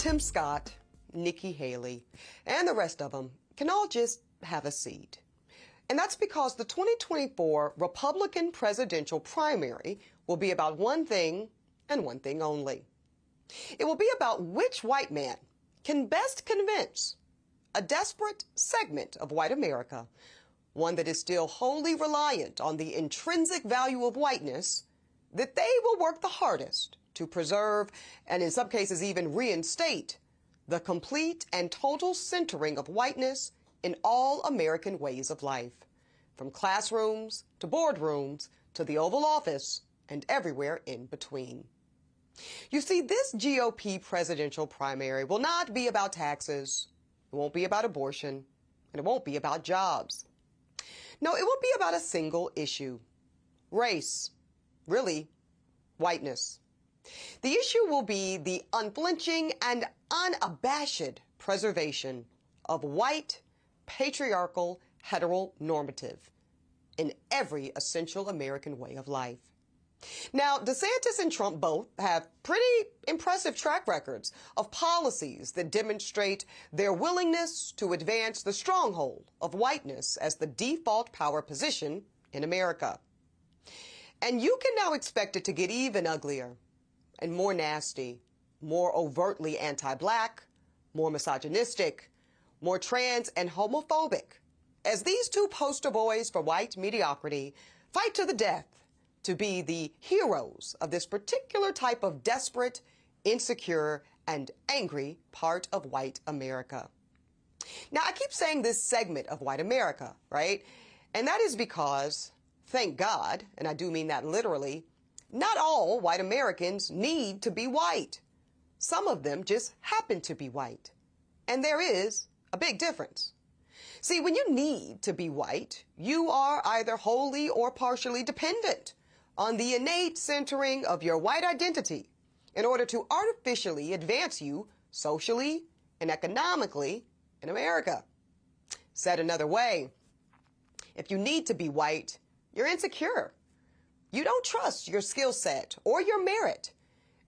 Tim Scott, Nikki Haley, and the rest of them can all just have a seat. And that's because the 2024 Republican presidential primary will be about one thing and one thing only. It will be about which white man can best convince a desperate segment of white America, one that is still wholly reliant on the intrinsic value of whiteness, that they will work the hardest to preserve and in some cases even reinstate the complete and total centering of whiteness in all American ways of life, from classrooms to boardrooms to the Oval Office and everywhere in between. You see, this GOP presidential primary will not be about taxes, it won't be about abortion, and it won't be about jobs. No, it will be about a single issue: race, really, whiteness. The issue will be the unflinching and unabashed preservation of white, patriarchal, heteronormative in every essential American way of life. Now, DeSantis and Trump both have pretty impressive track records of policies that demonstrate their willingness to advance the stronghold of whiteness as the default power position in America. And you can now expect it to get even uglier and more nasty, more overtly anti-black, more misogynistic, more trans and homophobic, as these two poster boys for white mediocrity fight to the death to be the heroes of this particular type of desperate, insecure, and angry part of white America. Now, I keep saying this segment of white America, right? And that is because, thank God, and I do mean that literally, not all white Americans need to be white. Some of them just happen to be white. And there is a big difference. See, when you need to be white, you are either wholly or partially dependent on the innate centering of your white identity in order to artificially advance you socially and economically in America. Said another way, if you need to be white, you're insecure. You don't trust your skill set or your merit,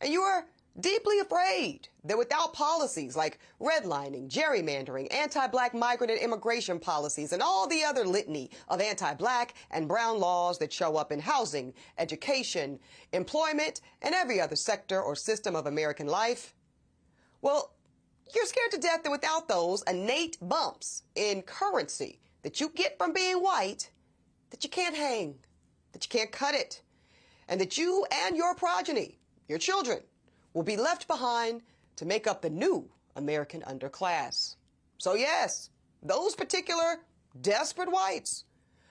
and you are deeply afraid that without policies like redlining, gerrymandering, anti-black migrant and immigration policies, and all the other litany of anti-black and brown laws that show up in housing, education, employment, and every other sector or system of American life, well, you're scared to death that without those innate bumps in currency that you get from being white, that you can't hang, that you can't cut it, and that you and your progeny, your children, will be left behind to make up the new American underclass. So yes, those particular desperate whites,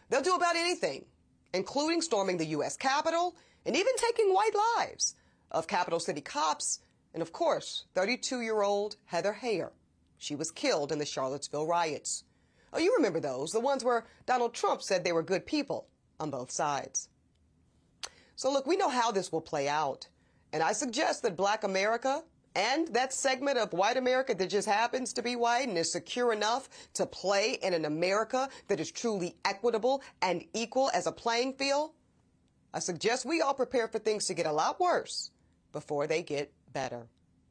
they'll do about anything, including storming the U.S. Capitol and even taking white lives of Capitol City cops and, of course, 32-year-old Heather Heyer. She was killed in the Charlottesville riots. Oh, you remember those, the ones where Donald Trump said they were good people on both sides. So look, we know how this will play out. And I suggest that Black America and that segment of white America that just happens to be white and is secure enough to play in an America that is truly equitable and equal as a playing field, I suggest we all prepare for things to get a lot worse before they get better.